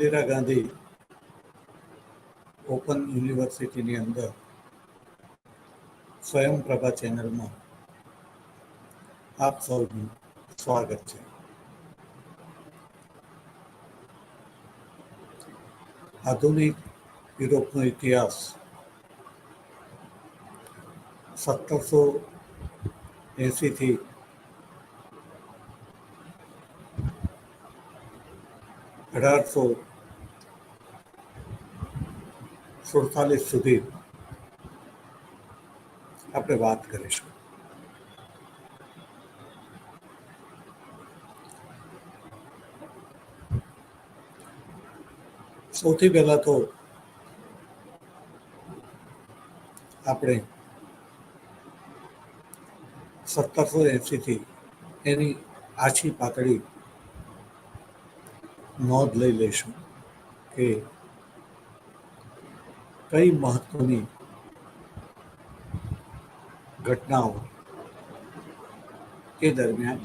Indira Gandhi open યુનિવર્સિટીની અંદર સ્વયંપ્રભા ચેનલમાં આપ સૌનું સ્વાગત છે. આધુનિક યુરોપનો ઇતિહાસ 1780 1847 સુધી આપણે વાત કરીશું. સૌથી પહેલા તો આપણે 1780 એની આછી પાતળી નોંધ લઈ લઈશું કે કઈ મહત્વની ઘટનાઓ એ દરમિયાન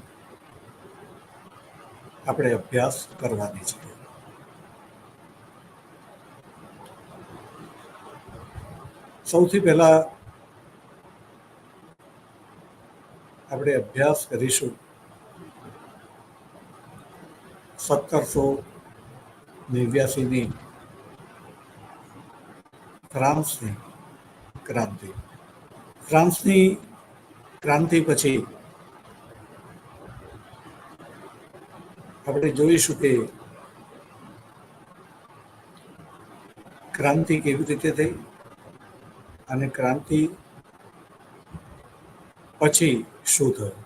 આપણે અભ્યાસ કરવાની છે. સૌથી પહેલા આપણે અભ્યાસ કરીશું 1789ની ફ્રાન્સની ક્રાંતિ. ફ્રાન્સની ક્રાંતિ પછી આપણે જોઈશું કે ક્રાંતિ કેવી રીતે થઈ અને ક્રાંતિ પછી શું થયું.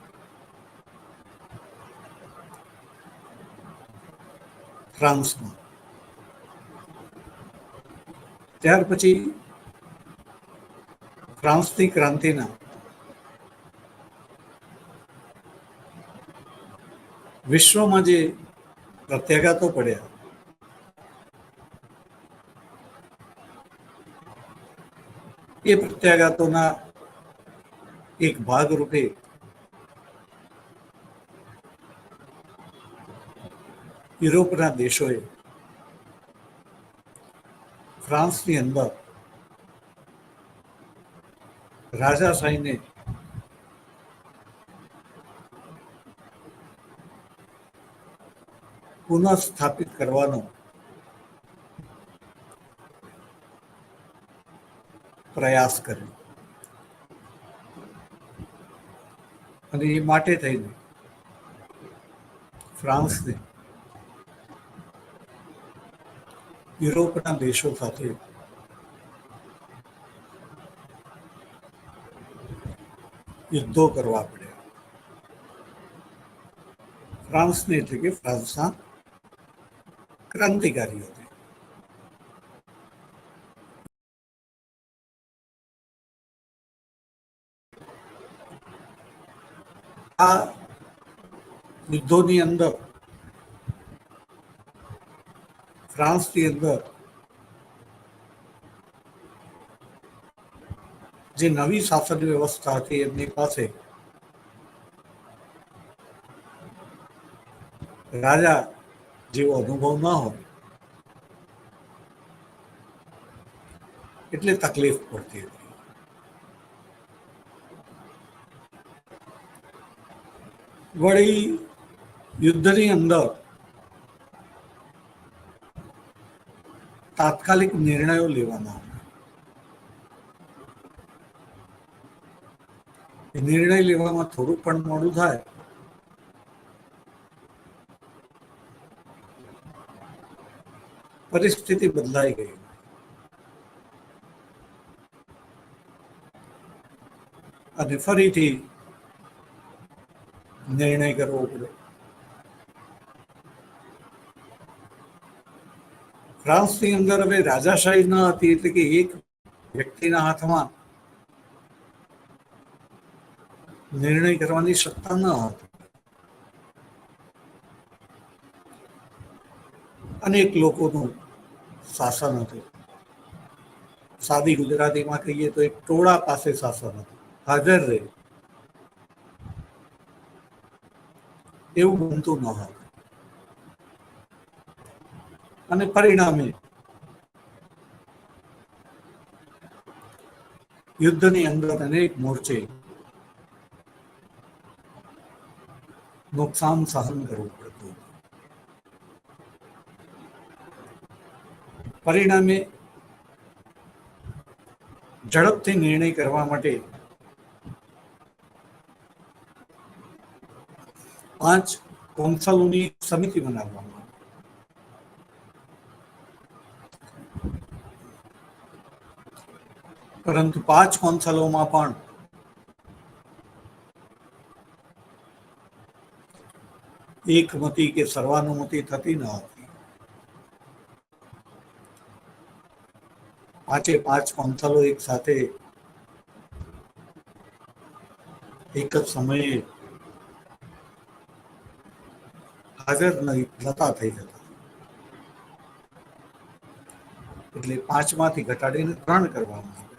ફ્રાન્સમાં ત્યાર પછી ફ્રાન્સની ક્રાંતિના વિશ્વમાં જે પ્રત્યાઘાતો પડ્યા એ પ્રત્યાઘાતોના એક ભાગરૂપે યુરોપના દેશોએ ફ્રાન્સની અંદર રાજાશાહીને પુનઃ સ્થાપિત કરવાનો પ્રયાસ કર્યો અને એ માટે થઈને ફ્રાન્સને યુરોપના દેશો સાથે યુદ્ધો કરવા પડ્યા. ફ્રાન્સને એટલે કે ફ્રાન્સના ક્રાંતિકારીઓને. આ યુદ્ધોની અંદર ફ્રાન્સની અંદર જે નવી શાસન વ્યવસ્થા હતી એમની પાસે રાજા જેવો અનુભવ ન હોય એટલે તકલીફ પડતી હતી. વળી યુદ્ધની અંદર તાત્કાલિક નિર્ણયો લેવાના હતા. નિર્ણય લેવામાં થોડું પણ મોડું થાય પરિસ્થિતિ બદલાઈ ગઈ અને ફરીથી નિર્ણય કરવો પડ્યો. ફ્રાન્સની અંદર હવે રાજાશાહી ન હતી એટલે કે એક વ્યક્તિના હાથમાં નિર્ણય કરવાની સત્તા ન હતી. અનેક લોકોનું શાસન હતું. સાદી ગુજરાતીમાં કહીએ તો એક ટોળા પાસે શાસન હતું. હાજર રહે એવું બનતું ન હતું. અને પરિણામે યુદ્ધની અંદર અનેક મોરચે નુકસાન સહન કરવું પડતું. પરિણામે ઝડપથી નિર્ણય કરવા માટે 5 કોન્સલોની સમિતિ બનાવવામાં આવી. પરંતુ 5 કોન્સલોમાં પણ એકમતી કે સર્વાનુમતિ થતી ન હતી. 5 કોન્સલો એક સાથે એક જ સમયે હાજર નહોતા થઈ જતા. એટલે 5 માંથી ઘટાડીને 3 કરવામાં આવ્યા.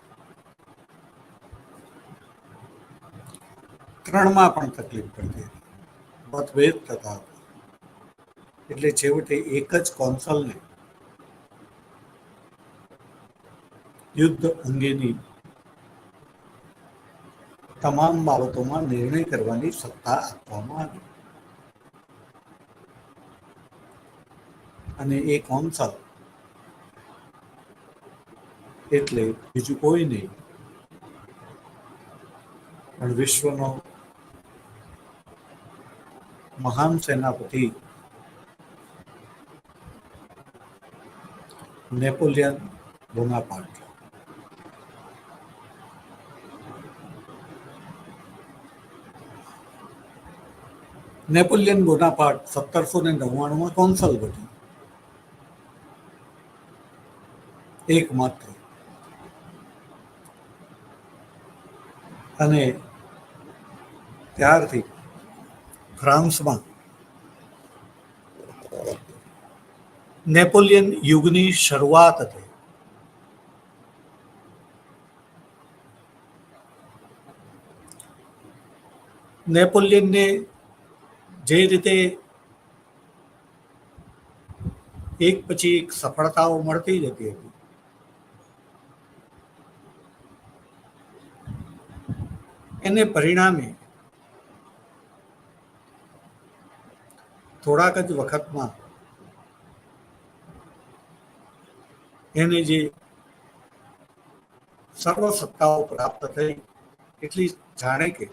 3 માં પણ તકલીફ પડતી હતી, મતભેદ થતા હતા. એટલે છેવટે એક જ કોન્સલને યુદ્ધ અંગેની તમામ બાબતોમાં નિર્ણય કરવાની સત્તા આપવામાં આવી. અને એ કોન્સલ એટલે બીજું કોઈ નહીં પણ વિશ્વનો મહાન સેનાપતિ Napoleon Bonaparte. Napoleon Bonaparte 1799માં consul બન્યો, એકમાત્ર. અને ત્યારથી ફ્રાન્સમાં નેપોલિયન યુગની શરૂઆત થઈ. નેપોલિયનને જે રીતે એક પછી એક સફળતાઓ મળતી જતી હતી, એને પરિણામે થોડાક જ વખતમાં એને જે સર્વ સત્તાઓ પ્રાપ્ત થઈ, એટલી જાણે કે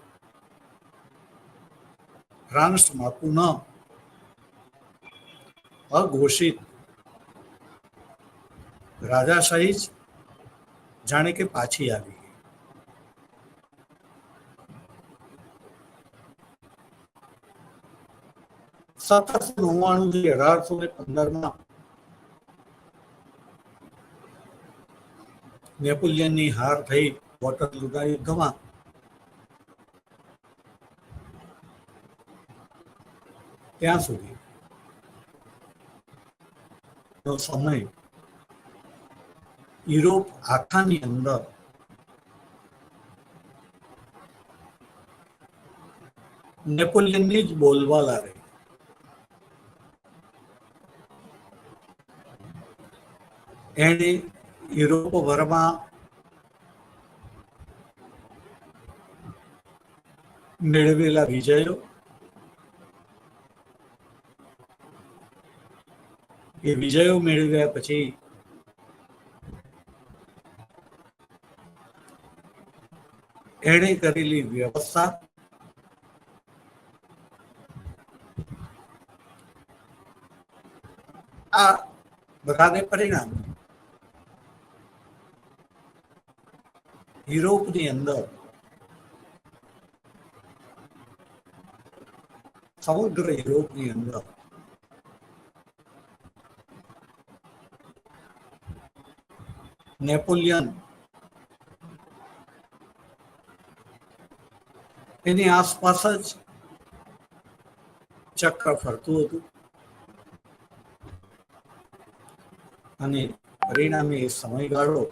ફ્રાન્સમાં પુનઃ અઘોષિત રાજાશાહી જ જાણે કે પાછી આવી ગઈ. 1799 1815માં નેપોલિયનની હાર થઈ વોટરલૂના યુદ્ધમાં. ત્યાં સુધી નો સમય યુરોપ આખાની અંદર નેપોલિયનની જ બોલબાલા રહી. એણે યુરોપભરમાં મેળવેલા વિજયો, એ વિજયો મેળવ્યા પછી એણે કરેલી વ્યવસ્થા, આ બધાને પરિણામ યુરોપની અંદર સમગ્ર યુરોપની અંદર નેપોલિયન એની આસપાસ જ ચક્ર ફરતું હતું. અને પરિણામે એ સમયગાળો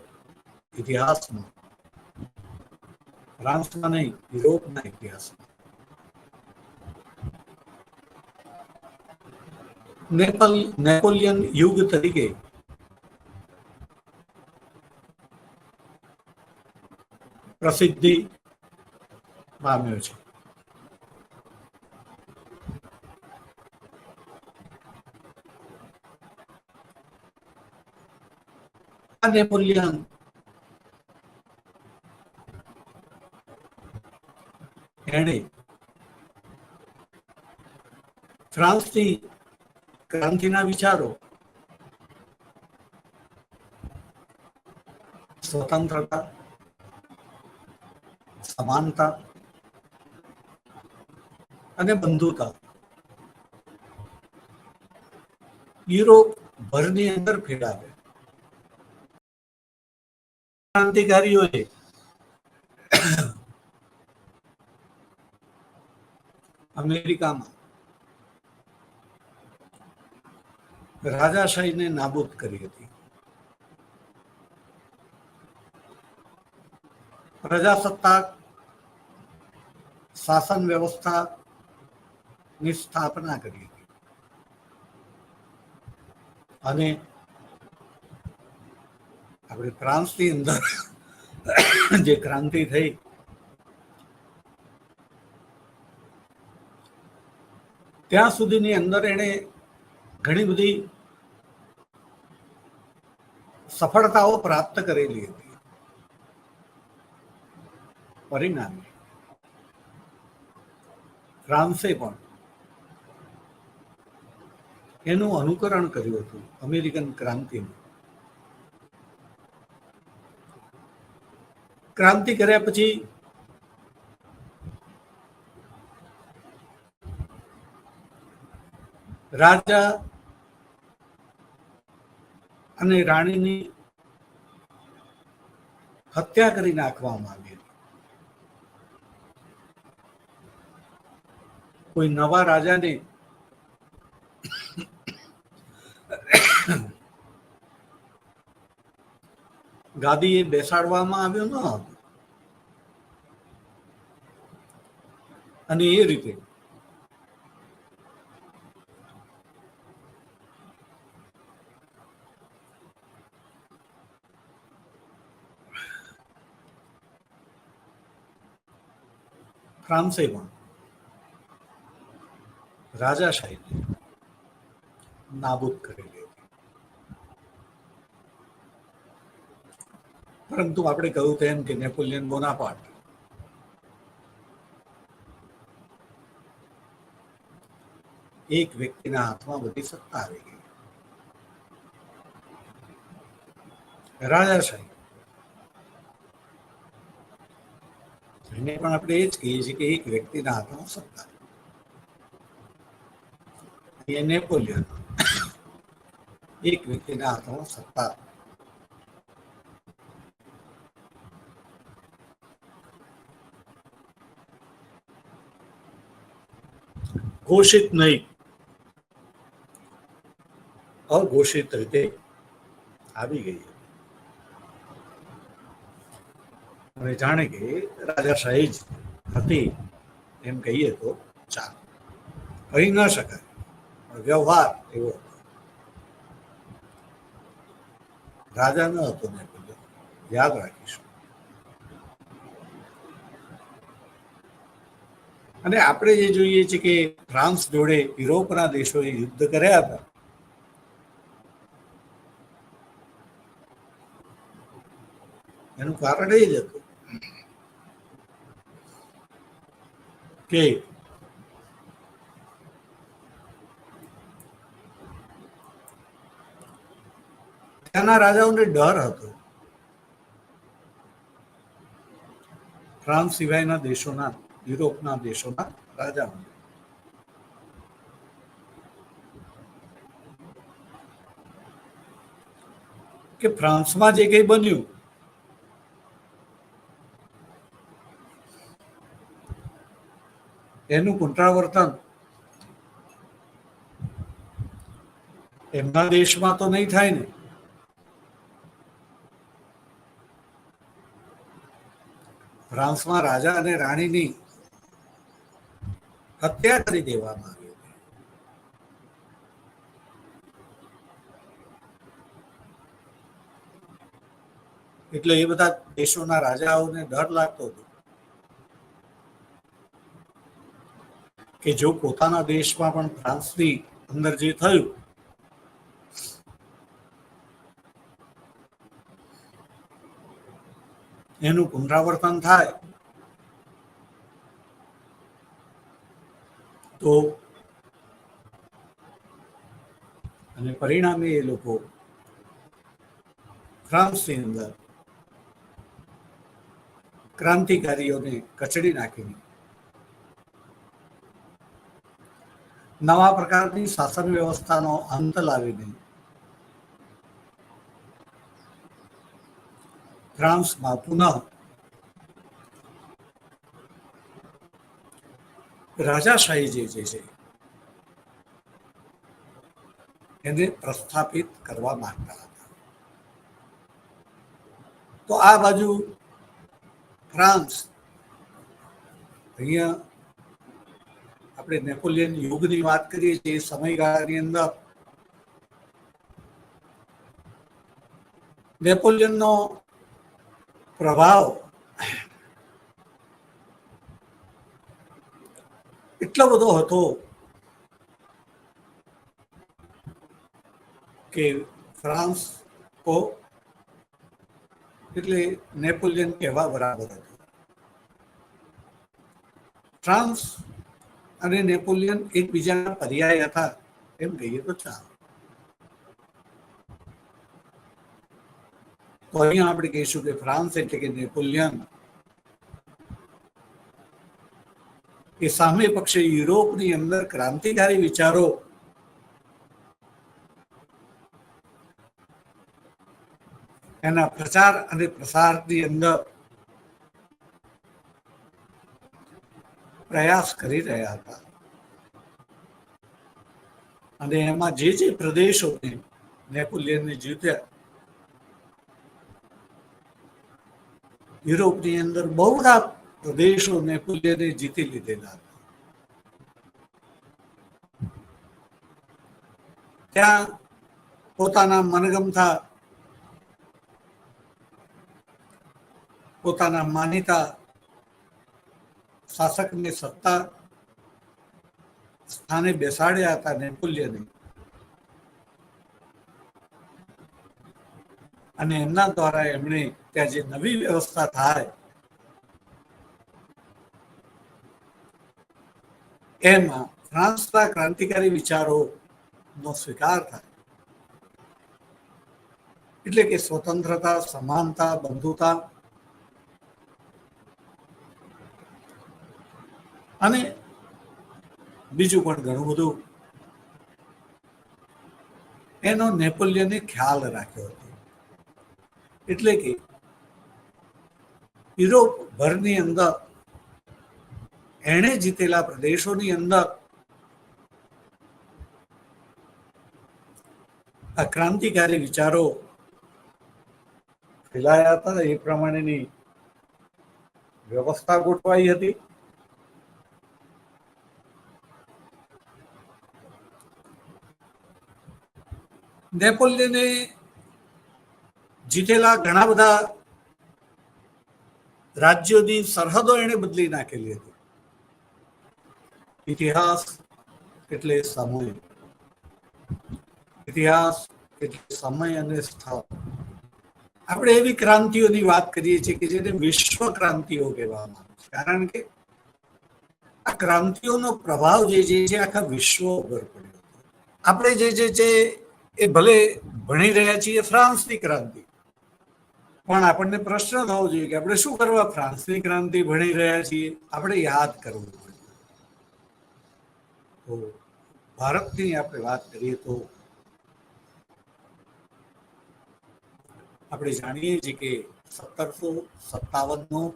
ઇતિહાસમાં, ફ્રાન્સમાં નહીં યુરોપના ઇતિહાસમાં નેપોલિયન યુગ તરીકે પ્રસિદ્ધિ પામ્યો છે. આ નેપોલિયન એણે ફ્રાન્સની ક્રાંતિના વિચારો, સ્વતંત્રતા, સમાનતા અને બંધુતા યુરોપ ભરની અંદર ફેલાવે. ક્રાંતિકારીઓએ અમેરિકામાં રાજાશાહીને નાબૂદ કરી હતી. પ્રજાસત્તાક શાસન વ્યવસ્થાની સ્થાપના કરી હતી અને આપણે ફ્રાન્સની અંદર જે ક્રાંતિ થઈ ત્યાં સુધીની અંદર એણે ઘણી બધી સફળતાઓ પ્રાપ્ત કરેલી હતી. પરિણામે ફ્રાન્સે પણ એનું અનુકરણ કર્યું હતું અમેરિકન ક્રાંતિનું. ક્રાંતિ કર્યા પછી રાજા અને રાણીની હત્યા કરી નાખવામાં આવી હતી. કોઈ નવા રાજાને ગાદીએ બેસાડવામાં આવ્યો ન હતો અને એ રીતે ફ્રાન્સે પણ રાજાશાહીને નાબૂદ કરેલી હતી. પરંતુ આપણે કહ્યું તેમ કે નેપોલિયન બોનાપાર્ટ એક વ્યક્તિના હાથમાં બધી સત્તા આવી ગઈ. રાજાશાહી એને પણ આપણે એ જ કહીએ છીએ કે એક વ્યક્તિના હાથમાં સત્તા. એ નેપોલિયન એક વ્યક્તિના હાથમાં સત્તા. ઘોષિત નહીં, અઘોષિત રીતે આવી ગઈ. હવે જાણે કે રાજાશાહી જ હતી એમ કહીએ તો ચાલે. કહી ન શકાય, વ્યવહાર એવો હતો. રાજા ન હતો નેપોલિયન, યાદ રાખીશું. અને આપણે જે જોઈએ છીએ કે ફ્રાન્સ જોડે યુરોપના દેશોએ યુદ્ધ કર્યા હતા, એનું કારણ એ જ હતું કે ત્યાંના રાજાઓને ડર હતો ફ્રાન્સ સિવાયના દેશોના, યુરોપના દેશોના રાજાઓને. કે ફ્રાન્સમાં જે કંઈ બન્યું એનું પુનરાવર્તન એમના દેશમાં તો નહીં થાય ને. ફ્રાન્સમાં રાજા અને રાણીની હત્યા કરી દેવામાં આવી હતી. એટલે એ બધા દેશોના રાજાઓને ડર લાગતો હતો કે જો પોતાના દેશમાં પણ ફ્રાન્સની અંદર જે થયું એનું પુનરાવર્તન થાય તો અને પરિણામે એ લોકો ફ્રાન્સની અંદર ક્રાંતિકારીઓને કચડી નાખીને નવા પ્રકારની શાસન વ્યવસ્થાનો અંત લાવીને ફ્રાન્સમાં પુનઃ રાજાશાહી જે છે એને પ્રસ્થાપિત કરવા માંગતા હતા. તો આ બાજુ ફ્રાન્સ, અહીંયા આપણે નેપોલિયન યુગની વાત કરીએ છીએ, સમયગાળાની અંદર નેપોલિયનનો પ્રભાવ એટલો બધો હતો કે ફ્રાન્સ કો એટલે નેપોલિયન કહેવા બરાબર હતું. ફ્રાન્સ અને નેપોલિયન એકબીજાના પર્યાય હતા એમ કહીએ તો ચાલે. તો અહીંયા આપણે કહીશું કે ફ્રાન્સ એટલે કે નેપોલિયન એ સામે પક્ષે યુરોપની અંદર ક્રાંતિકારી વિચારો એના પ્રચાર અને પ્રસારની અંદર પ્રયાસ કરી રહ્યા હતા. અને એમાં જે પ્રદેશોને નેપોલિયનને જીત્યા, યુરોપની અંદર બહુ બધા પ્રદેશો નેપોલિયને જીતી લીધેલા હતા. ત્યાં પોતાના મનગમતા, પોતાના માનીતા શાસકને સત્તા સ્થાને બેસાડ્યા હતા નેપોલિયને, અને એમના દ્વારા એમણે ત્યાં જે નવી વ્યવસ્થા થાય એમાં ફ્રાન્સના ક્રાંતિકારી વિચારોનો સ્વીકાર થાય. એટલે કે સ્વતંત્રતા, સમાનતા, બંધુતા અને બીજું પણ ઘણું બધું એનો નેપોલિયને ખ્યાલ રાખ્યો હતો. એટલે કે યુરોપ ભરની અંદર એણે જીતેલા પ્રદેશોની અંદર આ ક્રાંતિકારી વિચારો ફેલાયા હતા. એ પ્રમાણેની વ્યવસ્થા ગોઠવાઈ હતી. નેપોલિયને જીતેલા ઘણા બધા રાજ્યોની સરહદો એણે બદલી નાખેલી હતી. ઇતિહાસ એટલે સમય, ઇતિહાસ એટલે સમય અને સ્થળ. આપણે એવી ક્રાંતિઓની વાત કરીએ છીએ કે જેને વિશ્વ ક્રાંતિઓ કહેવામાં આવે છે, કારણ કે આ ક્રાંતિઓનો પ્રભાવ જે છે આખા વિશ્વ ઉપર પડ્યો. આપણે જે એ ભલે ભણી રહ્યા છીએ ફ્રાન્સની ક્રાંતિ, પણ આપણને પ્રશ્ન થવો જોઈએ કે આપણે શું કરવા ફ્રાન્સની ક્રાંતિ ભણી રહ્યા છીએ? આપણે યાદ કરવું જોઈએ. તો ભારતની આપણે વાત કરીએ તો આપણે જાણીએ છીએ કે 1757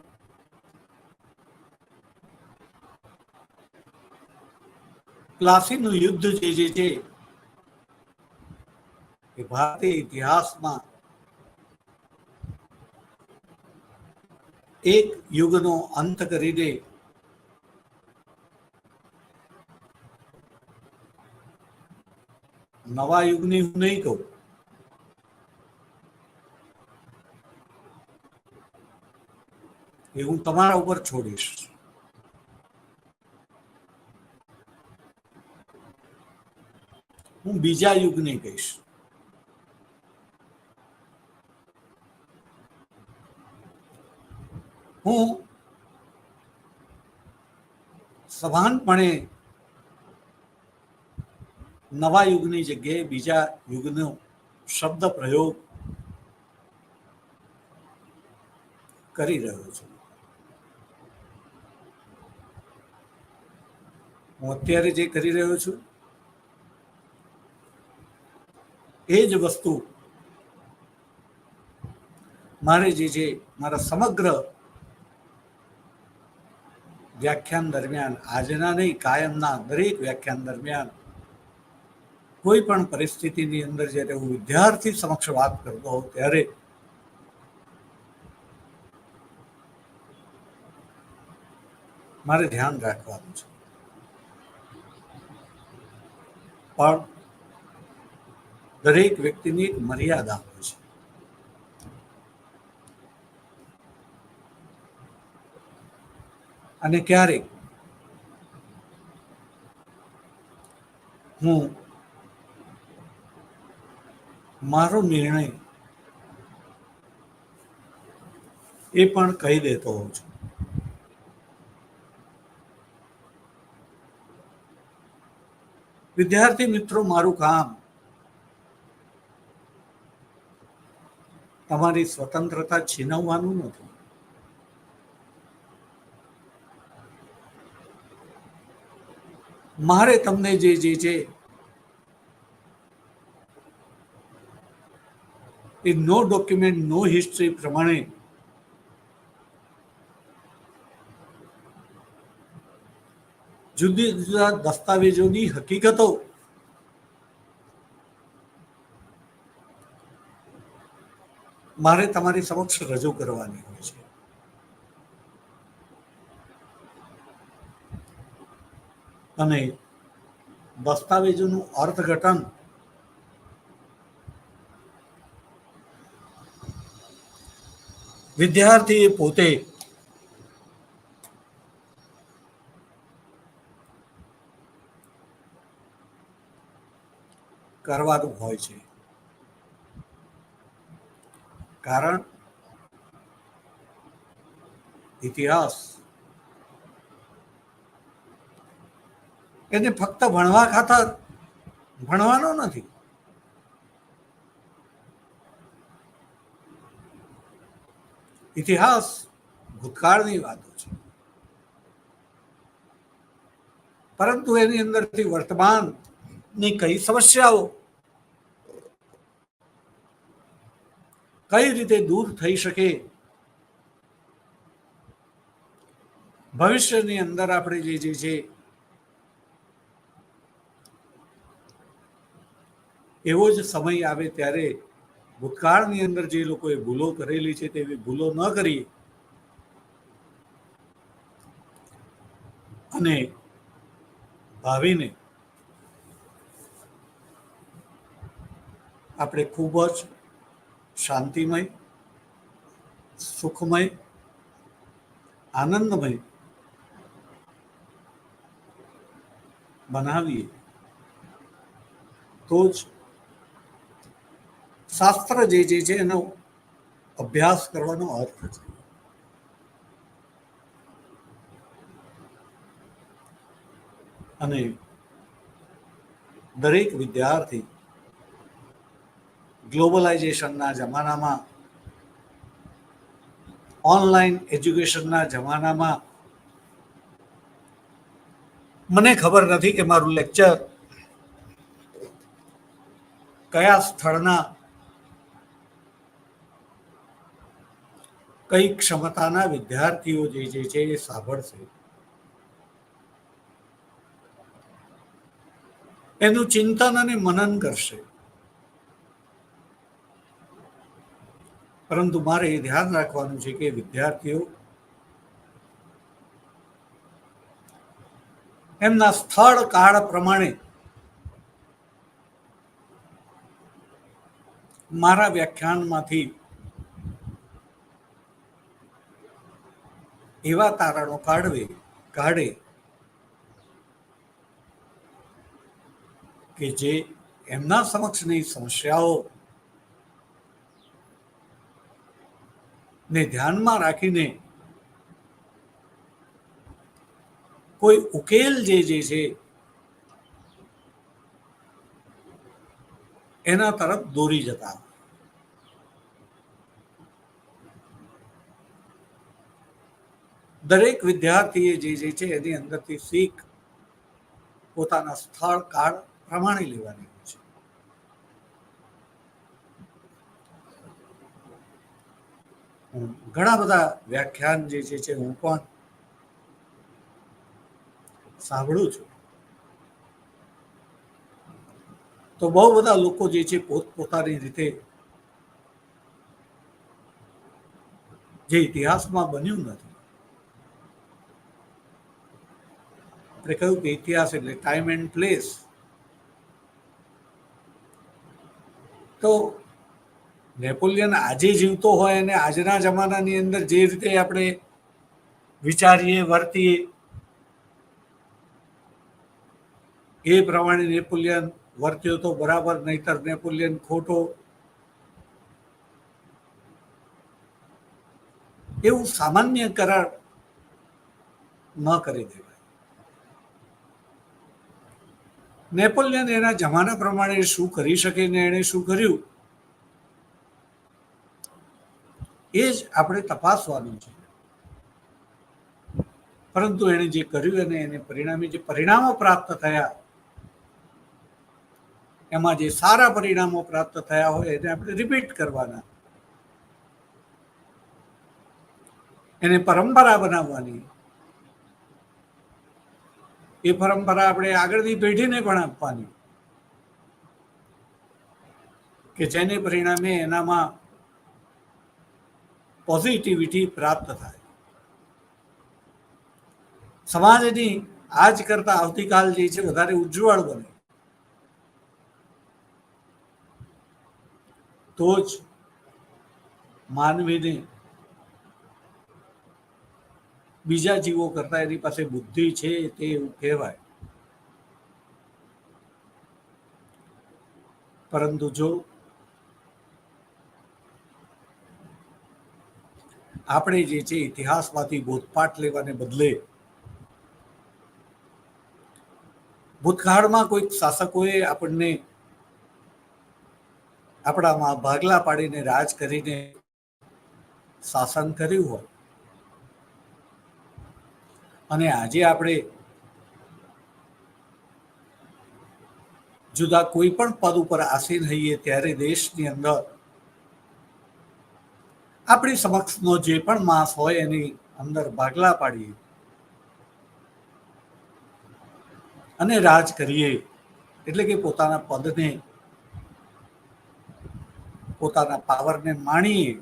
પ્લાસીનું યુદ્ધ જે છે એ ભારતીય ઇતિહાસમાં એક યુગનો અંત કરીને નવા યુગની હું નહીં કહું, એ હું તમારા ઉપર છોડીશ. હું બીજા યુગની કહીશ. હું સભાનપણે નવા યુગની જગ્યાએ બીજા યુગનો શબ્દ પ્રયોગ કરી રહ્યો છું. હું અત્યારે જે કરી રહ્યો છું એ જ વસ્તુ મારે જે મારા સમગ્ર વ્યાખ્યાન દરમિયાન, આજના નહીં કાયમના દરેક વ્યાખ્યાન દરમિયાન કોઈ પણ પરિસ્થિતિની અંદર જ્યારે હું વિદ્યાર્થી સમક્ષ વાત કરતો હોઉં ત્યારે મારે ધ્યાન રાખવાનું છે. પણ દરેક વ્યક્તિની એક મર્યાદા હોય છે. અને ક્યારેક હું મારો નિર્ણય એ પણ કહી દેતો હોઉં છું. વિદ્યાર્થી મિત્રો, મારું કામ તમારી સ્વતંત્રતા છીનવવાનું નથી. મારે તમને જે એ નો ડોક્યુમેન્ટ નો હિસ્ટ્રી પ્રમાણે જુદી જુદા દસ્તાવેજોની હકીકતો મારે તમારી સમક્ષ રજૂ કરવાની હોય છે. અને દસ્તાવેજોનું અર્થઘટન વિદ્યાર્થીએ પોતે કરવાનું હોય છે. કારણ ઇતિહાસ એને ફક્ત ભણવા ખાતર ભણવાનો નથી. ઇતિહાસ ભૂતકાળની વાતો છે, પરંતુ એની અંદરથી વર્તમાનની કઈ સમસ્યાઓ કઈ રીતે દૂર થઈ શકે, ભવિષ્યની અંદર આપણે જે છે એવો જ સમય આવે ત્યારે ભૂતકાળની અંદર જે લોકોએ ભૂલો કરેલી છે તેવી ભૂલો ન કરીએ અને ભાવિને આપણે ખૂબ જ શાંતિમય, સુખમય, આનંદમય બનાવીએ તો જ શાસ્ત્ર જે છે એનો અભ્યાસ કરવાનો અર્થ છે. અને દરેક વિદ્યાર્થી ગ્લોબલાઇઝેશનના જમાનામાં, ઓનલાઈન એજ્યુકેશનના જમાનામાં મને ખબર નથી કે મારું લેક્ચર કયા સ્થળના કઈ ક્ષમતાના વિદ્યાર્થીઓ જે છે એ સાંભળશે. એનું ચિંતન અને મનન કરશે. પરંતુ મારે એ ધ્યાન રાખવાનું છે કે વિદ્યાર્થીઓ એમના સ્થળ કાળ પ્રમાણે મારા વ્યાખ્યાનમાંથી એવા તારણો કાઢે કે જે એમના સમક્ષની સમસ્યાઓ ને ધ્યાનમાં રાખીને કોઈ ઉકેલ જે છે એના તરફ દોરી જતા. દરેક વિદ્યાર્થીએ જે છે એની અંદરથી શીખ પોતાના સ્થળ કાળ પ્રમાણે લેવાની છે. ઘણા બધા વ્યાખ્યાન જે છે હું પણ સાંભળું છું. તો બહુ બધા લોકો જે છે પોતપોતાની રીતે જે ઇતિહાસમાં બન્યું નથી. આપણે કહ્યું કે ઇતિહાસ એટલે ટાઈમ એન્ડ પ્લેસ. તો નેપોલિયન આજે જીવતો હોય અને આજના જમાનાની અંદર જે રીતે આપણે વિચારીએ વર્તીએ એ પ્રમાણે નેપોલિયન વર્ત્યો તો બરાબર, નહીતર નેપોલિયન ખોટો, એવું સામાન્ય કરાર ન કરી દેવાય. નેપોલિયન એના જમાના પ્રમાણે શું કરી શકે ને એણે શું કર્યું એ જ આપણે તપાસવાનું છે. પરંતુ એણે જે કર્યું અને એને પરિણામે જે પરિણામો પ્રાપ્ત થયા, એમાં જે સારા પરિણામો પ્રાપ્ત થયા હોય એને આપણે રિપીટ કરવાના, એને પરંપરા બનાવવાની. એ પરંપરા આપણે આગળની પેઢીને પણ આપવાની કે જેને પરિણામે એનામાં પોઝિટિવિટી પ્રાપ્ત થાય. સમાજની આજ કરતા આવતીકાલ જે છે વધારે ઉજ્જવળ બને. તો જ માનવીને બીજા જીવો કરતા એની પાસે બુદ્ધિ છે તે એવું કહેવાય. પરંતુ જો આપણે જે છે ઇતિહાસમાંથી બોધપાઠ લેવાને બદલે ભૂતકાળમાં કોઈક શાસકોએ આપણને આપણામાં ભાગલા પાડીને રાજ કરીને શાસન કર્યું હોય અને આજે આપણે જુદા કોઈ પણ પદ ઉપર આસીન રહીએ ત્યારે દેશની અંદર આપણી સમક્ષનો જે પણ માસ હોય એની અંદર ભાગલા પાડીએ અને રાજ કરીએ, એટલે કે પોતાના પદને પોતાના પાવરને માણીએ,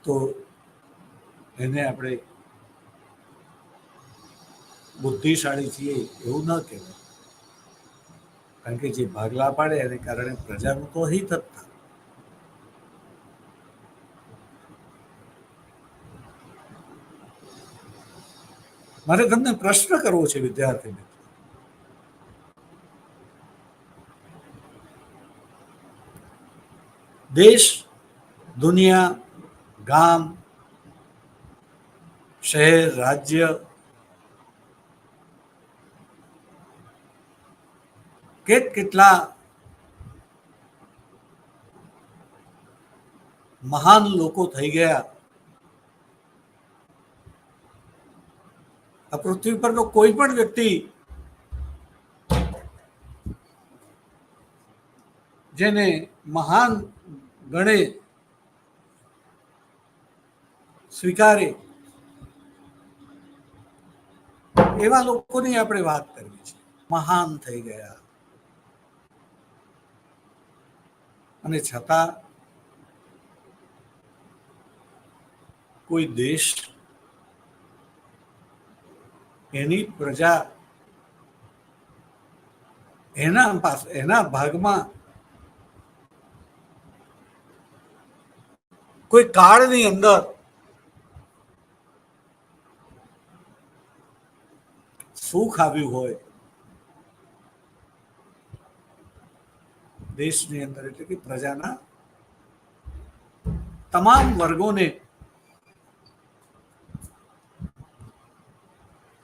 તો એને આપણે બુદ્ધિશાળી છીએ એવું ન કહેવાય. કારણ કે જે ભાગલા પાડે એને કારણે પ્રજાનું તો હિત જ થાય. મારે તમને પ્રશ્ન કરવો છે વિદ્યાર્થી મિત્રો. દેશ, દુનિયા, ગામ, શહેર, રાજ્ય કેટલા મહાન લોકો થઈ ગયા. આ પૃથ્વી પરનો કોઈ પણ વ્યક્તિ જેને મહાન ગણે, સ્વીકારે, એવા લોકોની આપણે વાત કરવી છે. મહાન થઈ ગયા અને છતાં કોઈ દેશ, એની પ્રજા એના ભાગમાં કોઈ કાળની અંદર સુખ આવ્યું હોય દેશની અંદર, એટલે કે પ્રજાના તમામ વર્ગોને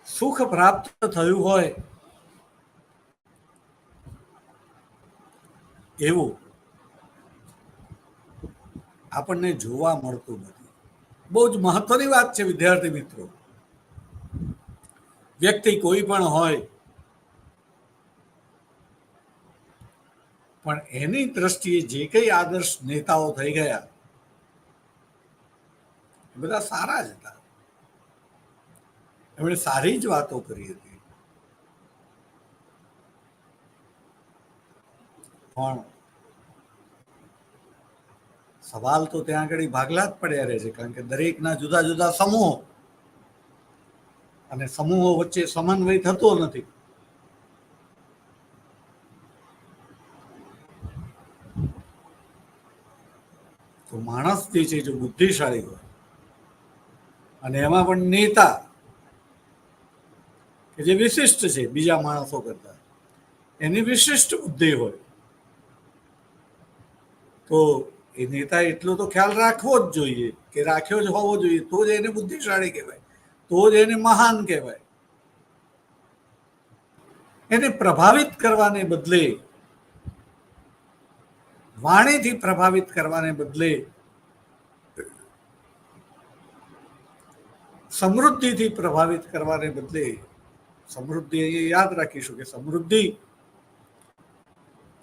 સુખ પ્રાપ્ત થયું હોય એવું આપણને જોવા મળતું નથી. બહુ જ મહત્વની વાત છે વિદ્યાર્થી મિત્રો. વ્યક્તિ કોઈ પણ હોય, પણ એની દ્રષ્ટિએ જે કઈ આદર્શ નેતાઓ થઈ ગયા એ બધા સારા જ હતા. એમણે સારી જ વાતો કરી હતી, પણ સવાલ તો ત્યાં આગળ ભાગલા જ પડ્યા રહે છે, કારણ કે દરેકના જુદા જુદા સમૂહો અને સમૂહો વચ્ચે સમન્વય થતો નથી. તો માણસ જે છે જો બુદ્ધિશાળી હોય અને એમાં પણ નેતા કે જે વિશિષ્ટ છે બીજા માણસો કરતા, એની વિશિષ્ટ બુદ્ધિ હોય, તો એ નેતા એટલો તો ખ્યાલ રાખવો જ જોઈએ કે રાખ્યો જ હોવો જોઈએ, તો જ એને બુદ્ધિશાળી કહેવાય, તો જ એને મહાન કહેવાય. એને પ્રભાવિત કરવાને બદલે, વાણીથી પ્રભાવિત કરવાને બદલે સમૃદ્ધિથી પ્રભાવિત કરવાને બદલે, સમૃદ્ધિ અહીંયા યાદ રાખીશું કે સમૃદ્ધિ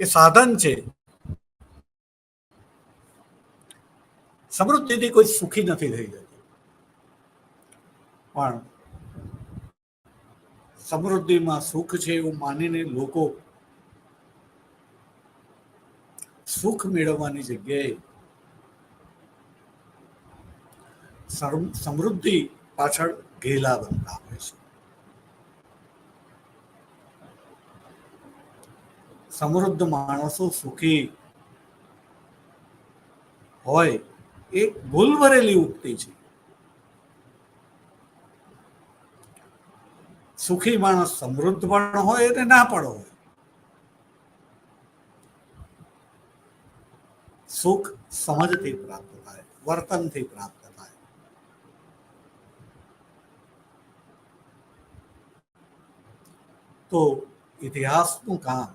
એ સાધન છે. સમૃદ્ધિથી કોઈ સુખી નથી થઈ જતું, પણ સમૃદ્ધિમાં સુખ છે એવું માનીને લોકો સુખ મેળવવાની જગ્યાએ સમૃદ્ધિ પાછળ ઘેલા બનતા હોય છે. સમૃદ્ધ માણસો સુખી હોય એ ભૂલ ભરેલી ઉક્તિ છે. સુખી માણસ સમૃદ્ધ પણ હોય અને ના પણ હોય. સુખ સમજથી પ્રાપ્ત થાય, વર્તનથી પ્રાપ્ત થાય. તો ઇતિહાસનું કામ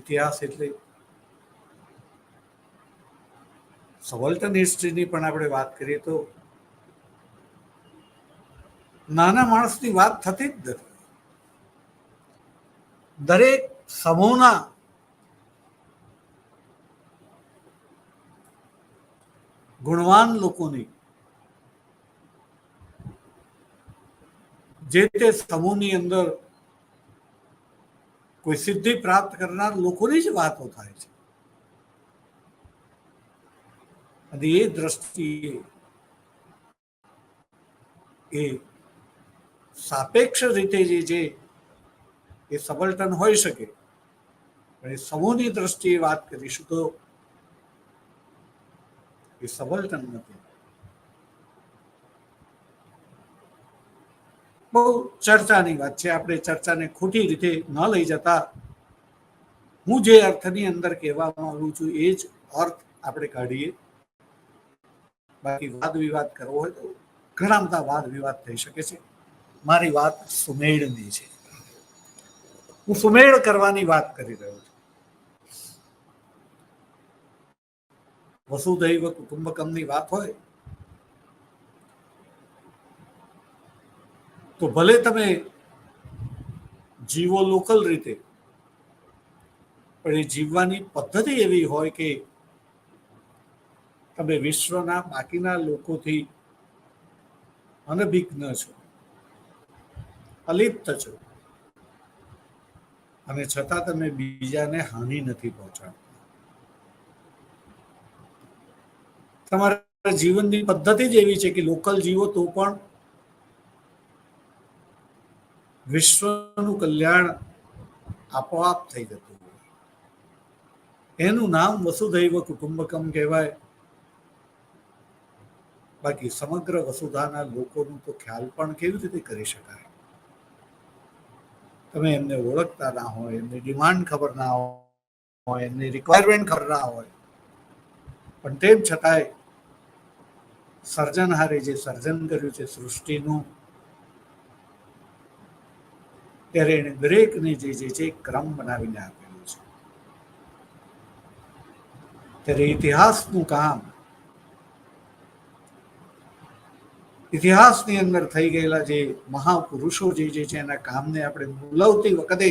ઇતિહાસ એટલે સબલ્ટન હિસ્ટ્રીની પણ આપણે વાત કરીએ તો નાના માણસની વાત થતી જ નથી. દરેક સમૂહના ગુણવાન લોકોની, જે તે સમૂહની અંદર કોઈ સિદ્ધિ પ્રાપ્ત કરનાર લોકોની જ વાતો થાય છે. અને એ દ્રષ્ટિએ એ સાપેક્ષ રીતે જે છે એ સબલ્ટન હોઈ શકે, પણ એ સમૂહની દ્રષ્ટિએ વાત કરીશું તો એ સબલ્ટન નથી. બહુ ચર્ચાની વાત છે, આપણે ચર્ચાને ખોટી રીતે ન લઈ જતા હું જે અર્થની અંદર કહેવા માંગુ છું એ જ અર્થ આપણે કાઢીએ. બાકી વાદ વિવાદ કરવો હોય તો ઘણા બધા વાદ વિવાદ થઈ શકે છે. મારી વાત સુમેળની છે, હું સુમેળ કરવાની વાત કરી રહ્યો છું. વસુધૈવ કુટુંબકમની વાત હોય તો ભલે તમે જીવો લોકલ રીતે, પણ એ જીવવાની પદ્ધતિ એવી હોય કે તમે વિશ્વના બાકીના લોકોથી અનભિજ્ઞ છો, અલિપ્ત છો, અને છતાં તમે બીજાને હાનિ નથી પહોંચાડતા. તમારા જીવનની પદ્ધતિ જ એવી છે કે લોકલ જીવો તો પણ વિશ્વનું કલ્યાણ આપોઆપ થઈ જતું હોય. એનું નામ વસુધૈવ કુટુંબકમ કહેવાય. બાકી સમગ્ર વસુધાના લોકોનું તો ખ્યાલ પણ કેવી રીતે કરી શકાય? તમે એમને ઓળખતા ના હોય, એમની ડિમાન્ડ ખબર ના હોય, એમની રિક્વાયરમેન્ટ ખબર ના હોય, પણ તેમ છતાંય સર્જનહારે જે સર્જન કર્યું છે સૃષ્ટિનું, ત્યારે એને દરેકને જે છે ક્રમ બનાવીને આપેલું છે. ત્યારે ઇતિહાસનું કામ, ઇતિહાસની અંદર થઈ ગયેલા જે મહાપુરુષો જે છે એના કામને આપણે મૂલવતી વખતે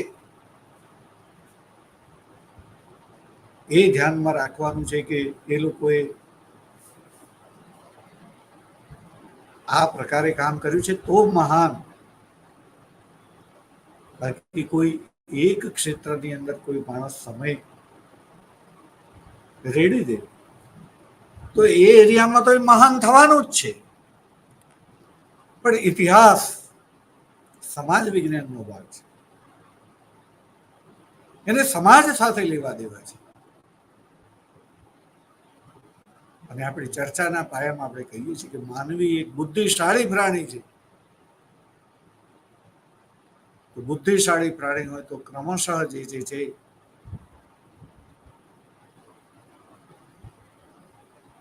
એ ધ્યાનમાં રાખવાનું છે કે એ લોકોએ આ પ્રકારે કામ કર્યું છે તો મહાન. બાકી કોઈ એક ક્ષેત્રની અંદર કોઈ માણસ સમય રેડી દે તો એ એરિયામાં તો એ મહાન થવાનું જ છે. પણ ઇતિહાસ સમાજ વિજ્ઞાનનો ભાગ છે, એને સમાજ સાથે લેવા દેવા છે. અને આપણી ચર્ચાના પાયામાં આપણે કહીએ છીએ કે માનવી એક બુદ્ધિશાળી પ્રાણી છે. તો બુદ્ધિશાળી પ્રાણી હોય તો ક્રમશઃ જે છે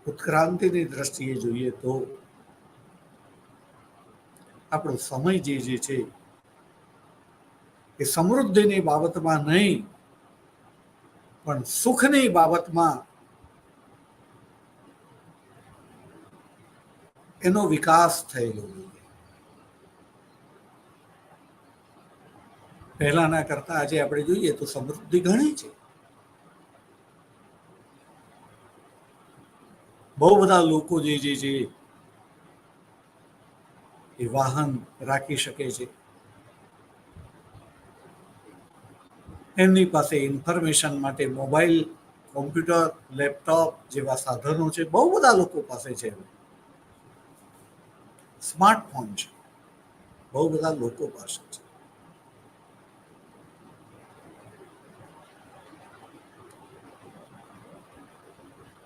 ઉત્ક્રાંતિની દ્રષ્ટિએ જોઈએ તો આપણો સમય જે છે એ સમૃદ્ધિની બાબતમાં નહીં પણ સુખની બાબતમાં એનો વિકાસ થયેલો જોઈએ. પહેલાના કરતા આજે આપણે જોઈએ તો સમૃદ્ધિ ઘણી છે. બહુ બધા લોકો જે છે એ વાહન રાખી શકે છે. એમની પાસે ઇન્ફોર્મેશન માટે મોબાઈલ, કોમ્પ્યુટર, લેપટોપ જેવા સાધનો છે. બહુ બધા લોકો પાસે છે. સ્માર્ટફોન છે, બહુ બધા લોકો પાસે છે.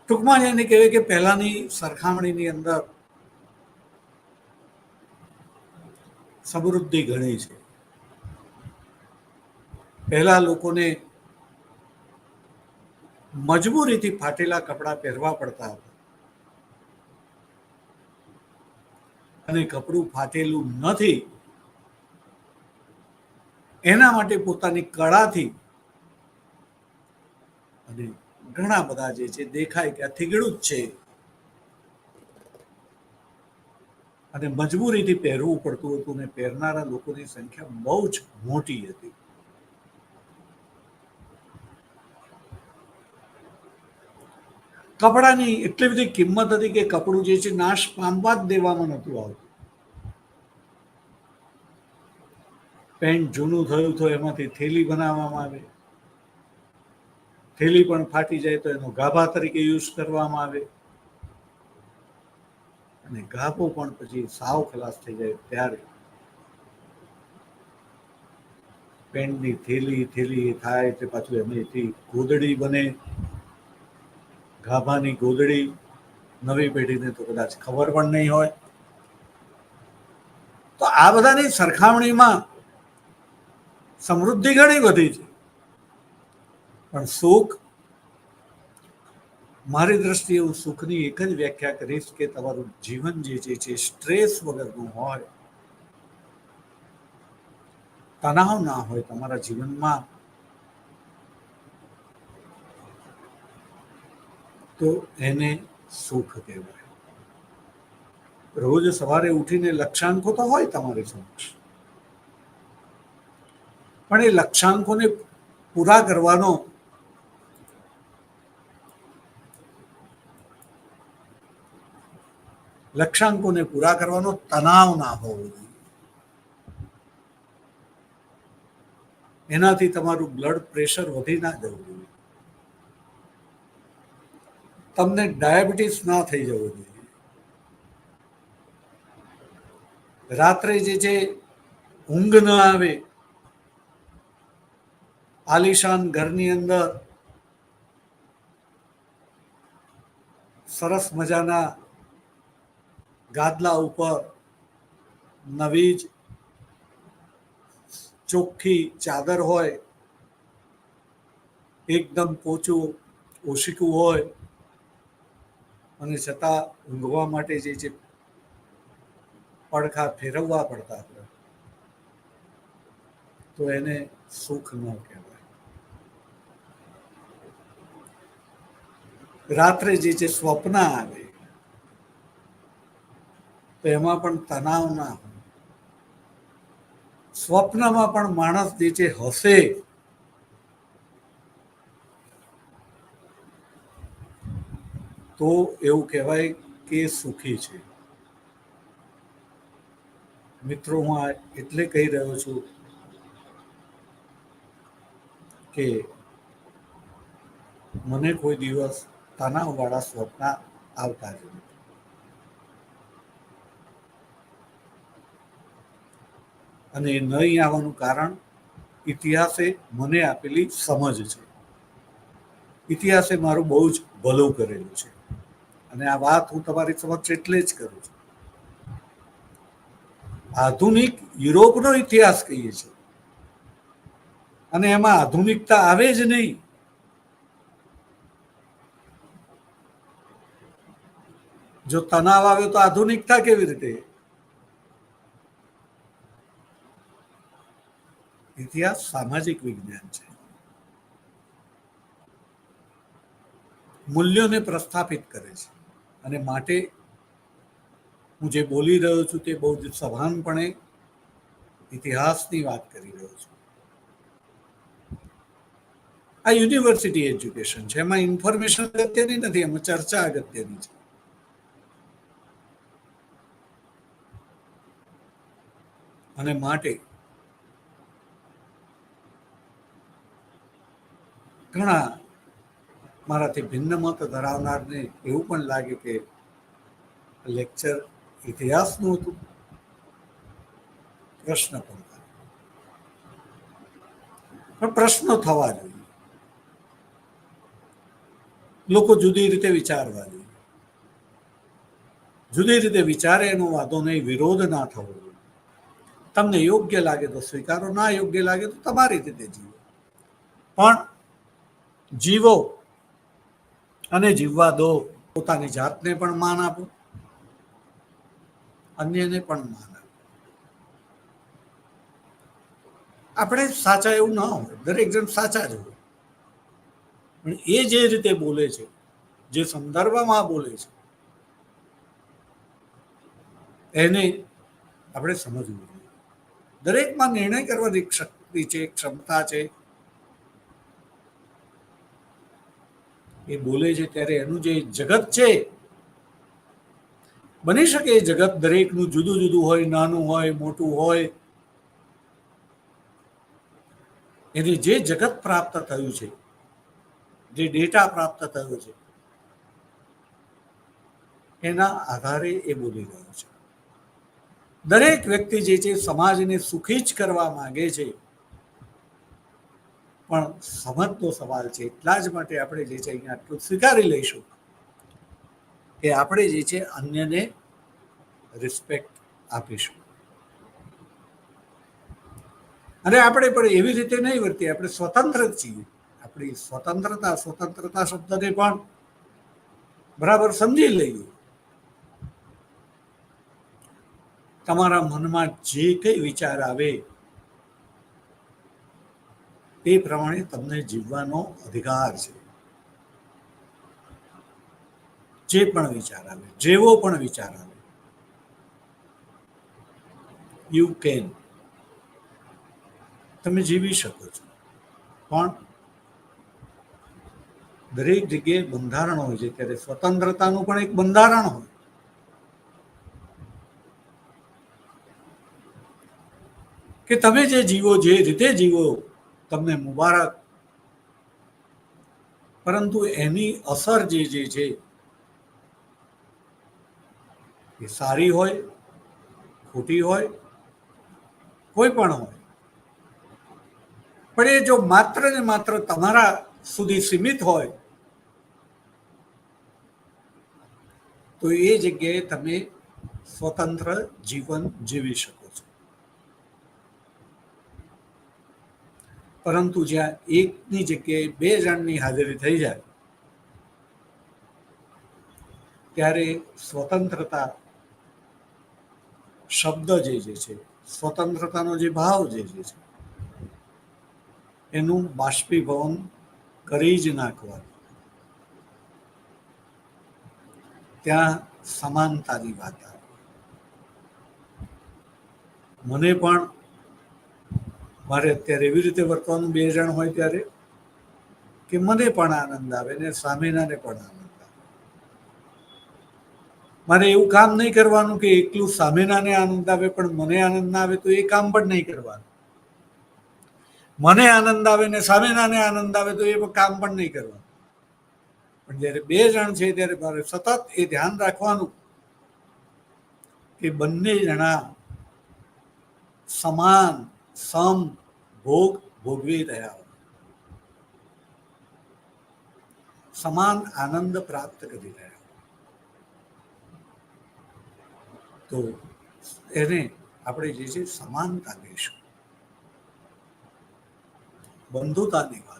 ટૂંકમાં એને કહેવાય કે પહેલાની સરખામણીની અંદર સમૃદ્ધિ ઘણી છે. પહેલા લોકોને મજબૂરીથી ફાટેલા કપડાં પહેરવા પડતા હતા, અને કપડું ફાટેલું નથી એના માટે પોતાની કળાથી અને ઘણા બધા જે છે દેખાય કે આ થીગડું જ છે અને મજબૂરીથી પહેરવું પડતું હતું, ને પહેરનારા લોકોની સંખ્યા બહુ જ મોટી હતી. કપડાની એટલી બધી કિંમત હતી કે કપડું જે છે નાશ પામવા જ દેવામાં નહોતું આવતું. પેન્ટ જૂનું થયું તો એમાંથી થેલી બનાવવામાં આવે, થેલી પણ ફાટી જાય તો એનો ગાભા તરીકે યુઝ કરવામાં આવે, અને ગાભો પણ પછી સાવ ખલાસ થઈ જાય ત્યારે પેન્ટની થેલી થાય તે પાછું એમથી ગોદડી બને. ગાભાની ગોદડી નવી પેઢીને તો કદાચ ખબર પણ નહીં હોય. તો આ બધાની સરખામણીમાં સમૃદ્ધિ ઘણી બધી છે, પણ સુખ, મારી દ્રષ્ટિએ હું સુખની એક જ વ્યાખ્યા કરીશ કે તમારું જીવન જે છે સ્ટ્રેસ વગરનું હોય, તણાવ ના હોય તમારા જીવનમાં, તો એને સુખ કહેવાય. રોજ સવારે ઉઠીને લક્ષ્યાંકો તો હોય તમારી સમક્ષ, પણ એ લક્ષ્યાંકોને પૂરા કરવાનો તણાવ ના હોવો જોઈએ. એનાથી તમારું બ્લડ પ્રેશર વધી ના જવું જોઈએ, તમને ડાયાબિટીસ ના થઈ જવું જોઈએ, રાત્રે જે છે ઊંઘ ન આવે, આલિશાન ઘરની અંદર સરસ મજાના ગાદલા ઉપર નવી જ ચોખ્ખી ચાદર હોય, એકદમ પોચું ઓશિકું હોય, અને છતાં ઊંઘવા માટે જે છે પડખા ફેરવવા પડતા હોય, તો એને સુખ ન કહેવાય. રાત્રે જે છે સ્વપ્ન આવે, તો એમાં પણ તણાવ ના હોય. સ્વપ્નમાં પણ માણસ જે છે હસે, તો એવું કહેવાય કે સુખી છે. મિત્રો, હું આ એટલે કહી રહ્યો છું કે મને કોઈ દિવસ તણાવવાળા સ્વપ્ન આવતા જ નથી. અને એ નહીં આવવાનું કારણ ઇતિહાસે મને આપેલી સમજ છે. ઇતિહાસે મારું બહુ જ ભલું કરેલું છે, અને આ વાત હું તમારી સમક્ષ એટલે જ કરું છું. આધુનિક યુરોપનો ઇતિહાસ કહીએ છીએ, અને એમાં આધુનિકતા આવે જ નહીં. જો તણાવ આવે તો આધુનિકતા કેવી રીતે? ઇતિહાસ સામાજિક વિજ્ઞાન છે. મૂલ્યોને પ્રસ્થાપિત કરે છે, અને માટે હું જે બોલી રહ્યો છું તે બહુ જ સભાનપણે ઇતિહાસની વાત કરી રહ્યો છું. આ યુનિવર્સિટી એજ્યુકેશન છે, એમાં ઇન્ફોર્મેશન અગત્યની નથી, એમાં ચર્ચા અગત્યની છે. અને માટે ઘણા મારાથી ભિન્ન મત ધરાવનારને એવું પણ લાગે કે લેક્ચર ઇતિહાસનું હતું. પ્રશ્ન પણ થાય, પણ પ્રશ્નો થવા જોઈએ. લોકો જુદી રીતે વિચારવા જોઈએ. જુદી રીતે વિચારે એનો વાંધો નહીં, વિરોધ ના થવો જોઈએ. તમને યોગ્ય લાગે તો સ્વીકારો, ના યોગ્ય લાગે તો તમારી રીતે જીવો, પણ જીવો અને જીવવા દો. પોતાની જાતને પણ માન આપો, અન્યને પણ માન આપો. આપણે સાચા એવું ના હોય, દરેક જણ સાચા જ હોય, પણ એ જે રીતે બોલે છે, જે સંદર્ભમાં બોલે છે, એને આપણે સમજવું જોઈએ. દરેકમાં નિર્ણય કરવાની શક્તિ છે, ક્ષમતા છે. એ બોલે છે ત્યારે એનું જે જગત છે, બની શકે એ જગત દરેકનું જુદું જુદું હોય, નાનું હોય, મોટું હોય. એને જે જગત પ્રાપ્ત થયું છે, જે ડેટા પ્રાપ્ત થયો છે, એના આધારે એ બોલી રહ્યો છે. દરેક વ્યક્તિ જે છે સમાજને સુખી જ કરવા માંગે છે, પણ સમજનો સવાલ છે. એટલા જ માટે આપણે જે છે અહીંયા આટલું સ્વીકારી લઈશું કે આપણે જે છે અન્યને રિસ્પેક્ટ આપીશું. અને આપણે પણ એવી રીતે નહીં વર્તીએ, આપણે સ્વતંત્ર જ છીએ. આપણી સ્વતંત્રતા શબ્દને પણ બરાબર સમજી લઈએ. તમારા મનમાં જે કંઈ વિચાર આવે તે પ્રમાણે તમને જીવવાનો અધિકાર છે. જે પણ વિચાર આવે, જેવો પણ વિચાર આવે, યુ કેન, તમે જીવી શકો છો. પણ દરેક જગ્યાએ બંધારણ હોય છે, ત્યારે સ્વતંત્રતાનું પણ એક બંધારણ હોય. કે તમે જે જીવો, જે રીતે જીવો, તમને મુબારક. પરંતુ એની અસર જે છે એ સારી હોય, ખોટી હોય, કોઈ પણ હોય, પણ એ જો માત્ર ને માત્ર તમારા સુધી સીમિત હોય, તો એ જગ્યાએ તમે સ્વતંત્ર જીવન જીવી શકો છો. પરંતુ જ્યાં એકની જગ્યાએ 2 જણની હાજરી થઈ જાય ત્યારે સ્વતંત્રતા શબ્દ જે છે, સ્વતંત્રતાનો જે ભાવ જે છે એનું બાષ્પીભવન કરી જ નાખવાનું. ત્યાં સમાનતાની વાત આવે. મને પણ મારે અત્યારે એવી રીતે વર્તવાનું 2 જણ હોય ત્યારે કે મને પણ આનંદ આવે ને સામેનાને પણ આનંદ આવે. મારે એવું કામ નહીં કરવાનું કે એકલું સામેનાને આનંદ આવે પણ મને આનંદ ના આવે તો એ કામ પણ નહીં કરવાનું. મને આનંદ આવે ને સામેનાને આનંદ આવે તો એ કામ પણ નહીં કરવાનું. પણ જ્યારે 2 જણ છે ત્યારે મારે સતત એ ધ્યાન રાખવાનું કે બંને જણા સમાન સમ ભોગ ભોગવી રહ્યા હોય, સમાન આનંદ પ્રાપ્ત કરી રહ્યા હોય. તો એને આપણે જે છે સમાનતા કહીશું, બંધુતાની વાત.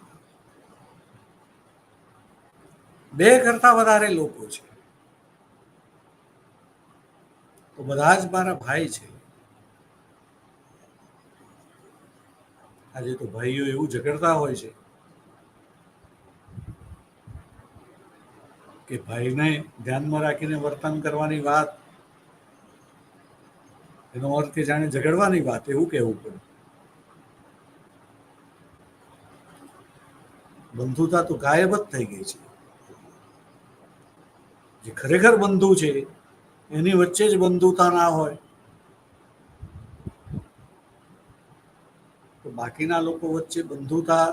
2 કરતા વધારે લોકો છે તો બધા જ મારા ભાઈ છે. આજે તો ભાઈઓ એવું ઝઘડતા હોય છે કે ભાઈને ધ્યાનમાં રાખીને વર્તન કરવાની વાત, એનો અર્થ કે જાણે ઝઘડવાની વાત એવું કહેવું પડે. બંધુતા તો ગાયબ જ થઈ ગઈ છે. જે ખરેખર બંધુ છે એની વચ્ચે જ બંધુતા ના હોય તો બાકીના લોકો વચ્ચે બંધુતા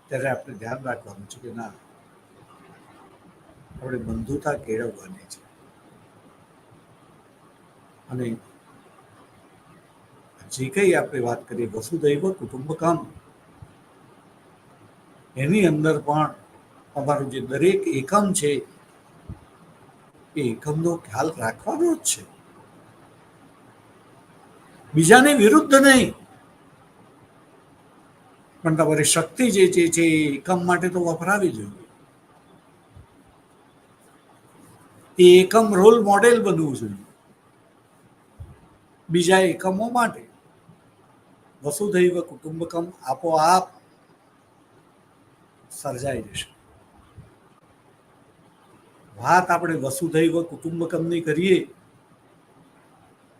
ત્યારે આપણે ધ્યાન રાખવાનું છે કે ના, આપણે બંધુતા કેળવવાની છે. અને જે કંઈ આપણે વાત કરીએ વસુધૈવ કુટુંબકમ, એની અંદર પણ અમારું જે દરેક એકમ છે એ એકમનો ખ્યાલ રાખવાનો જ છે, બીજાની વિરુદ્ધ નહીં. પણ તમારી શક્તિ જે છે એ એકમ માટે તો વપરાવી જોઈએ. એ એકમ રોલ મોડેલ બનવું જોઈએ બીજા એકમો માટે. વસુધૈવ કુટુંબકમ આપોઆપ સર્જાઈ જશે. વાત આપણે વસુધૈવ કુટુંબકમની કરીએ,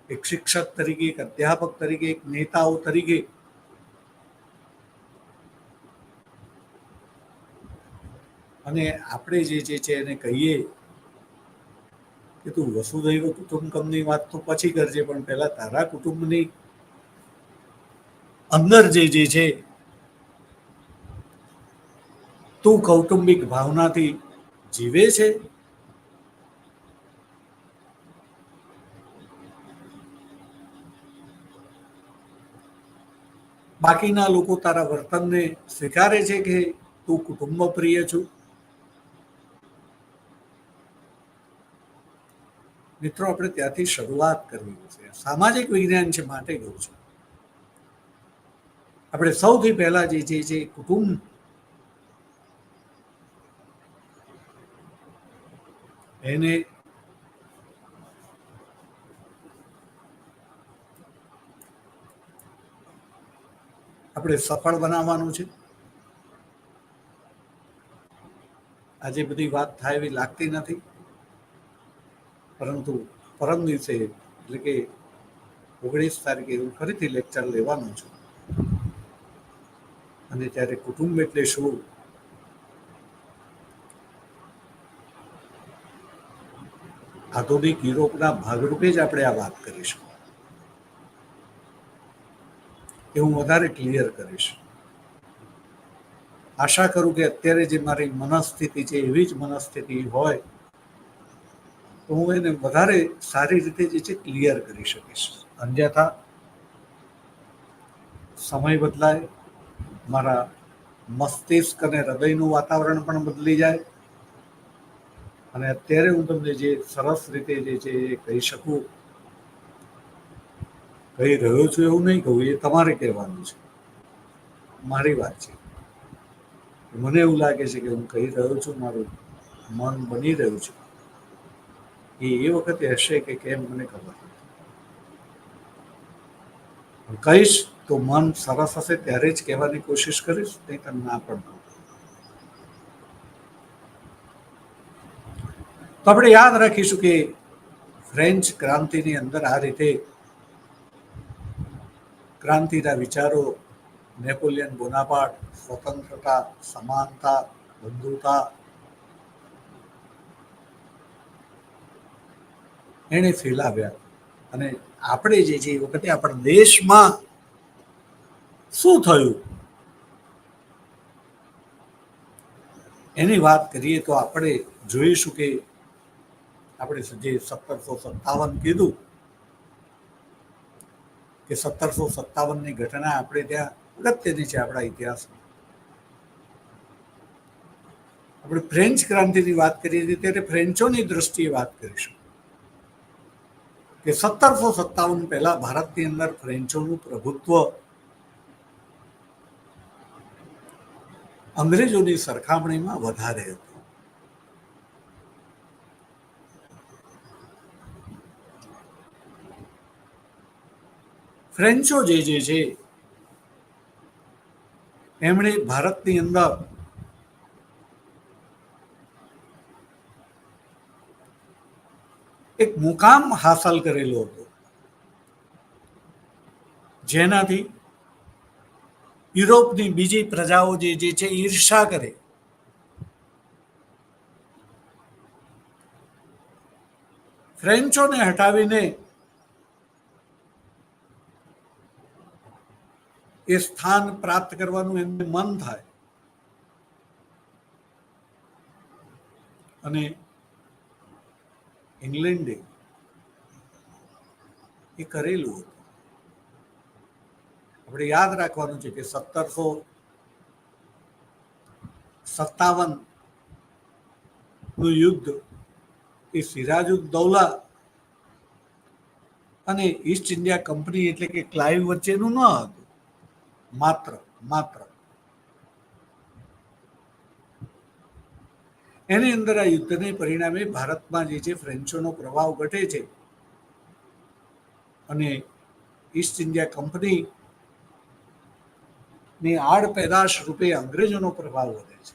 એક શિક્ષક તરીકે, એક અધ્યાપક તરીકે, એક નેતાઓ તરીકે, અને આપણે જે છે એને કહીએ કે તું વસુધૈવ કુટુંબકમની વાત તો પછી કરજે, પણ પહેલા તારા કુટુંબની અંદર જે છે તું કૌટુંબિક ભાવનાથી જીવે છે. બાકીના લોકો તારા વર્તનને સ્વીકારે છે કે તું કુટુંબ પ્રિય છું. મિત્રો, આપણે ત્યાંથી શરૂઆત કરવી છે. સામાજિક વિજ્ઞાન છે માટે કહું છું. આપણે સૌથી પહેલા જે છે કુટુંબ, એને આપણે સફળ બનાવવાનું છે. આજે બધી વાત થાય એવી લાગતી નથી, પરંતુ પરમ દિવસે એટલે કે 19 તારીખે હું ફરીથી લેક્ચર લેવાનું છું. અને ત્યારે કુટુંબ એટલે શું, આધુનિક યુરોપના ભાગરૂપે જ આપણે આ વાત કરીશું. એ હું વધારે ક્લિયર કરીશ. આશા કરું કે અત્યારે જે મારી મનસ્થિતિ છે એવી જ મનસ્થિતિ હોય તો હું એને વધારે સારી રીતે જે છે ક્લિયર કરી શકીશ. અન્યથા સમય બદલાય, મારા મસ્તિષ્ક અને હૃદયનું વાતાવરણ પણ બદલી જાય. અને અત્યારે હું તમને જે સરસ રીતે જે છે એ કહી શકું, કહી રહ્યો છું એવું નહીં કહું, એ તમારે કહેવાનું છે. મારી વાત છે. મને એવું લાગે છે કે હું કહી રહ્યો છું, મારું મન બની રહ્યું છે. એ વખતે હશે કે કેમ મને ખબર નથી. કહીશ તો મન સરસ હશે ત્યારે જ કહેવાની કોશિશ કરીશ, નહીં તો ના પણ. તો આપણે યાદ રાખીશું કે ફ્રેન્ચ ક્રાંતિની અંદર આ રીતે ક્રાંતિના વિચારો, નેપોલિયન બોનાપાર્ટ, સ્વતંત્રતા, સમાનતા, બંધુતા, એને ફેલાવ્યા. અને આપણે જે છે એ વખતે આપણા દેશમાં શું થયું એની વાત કરીએ તો આપણે જોઈશું કે આપણે જે 1757 કીધું કે 1757ની ઘટના આપણે ત્યાં અગત્યની છે આપણા ઇતિહાસમાં. આપણે ફ્રેન્ચ ક્રાંતિની વાત કરીએ છીએ ત્યારે ફ્રેન્ચોની દ્રષ્ટિએ વાત કરીશું કે 1757 પહેલા ભારતની અંદર ફ્રેન્ચોનું પ્રભુત્વ અંગ્રેજોની સરખામણીમાં વધારે હતું. ફ્રેન્ચો જે છે એમણે ભારતની અંદર એક મુકામ હાંસલ કરેલો હતો, જેનાથી યુરોપની બીજી પ્રજાઓ જે છે ઈર્ષા કરે. ફ્રેન્ચોને હટાવીને એ સ્થાન પ્રાપ્ત કરવાનું એમને મન થાય. અને ઇંગ્લેન્ડે એ કરેલું હતું. આપણે યાદ રાખવાનું છે કે 1757 નું યુદ્ધ એ સિરાજુદ્દૌલા અને ઈસ્ટ ઇન્ડિયા કંપની એટલે કે ક્લાઇવ વચ્ચેનું ન હતું. માત્ર એની અંદર આ યુદ્ધને પરિણામે ભારતમાં જે છે ફ્રેન્ચોનો પ્રભાવ ઘટે છે અને ઈસ્ટ ઇન્ડિયા કંપની ની આડ પેદાશ રૂપે અંગ્રેજોનો પ્રભાવ વધે છે.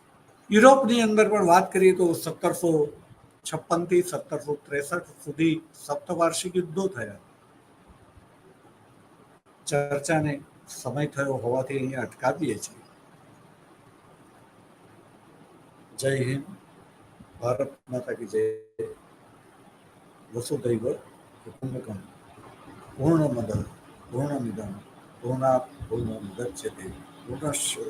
યુરોપની અંદર પણ વાત કરીએ તો 1756 થી 1763 સુધી સપ્તવાર્ષિક યુદ્ધો થયા. ચર્ચાને સમય થયો હોવાથી અહીંયા અટકાવીએ છીએ. જય હિન્દ, ભારત માતા કી જય. વસુધૈવ કુટુંબકમ, પૂર્ણમદ પૂર્ણમિદં પૂર્ણાત પૂર્ણમુદચ્યતે પૂર્ણસ્ય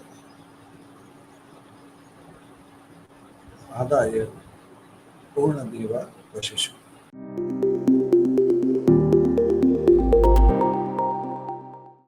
આદાય પૂર્ણમેવાવશિષ્યતે.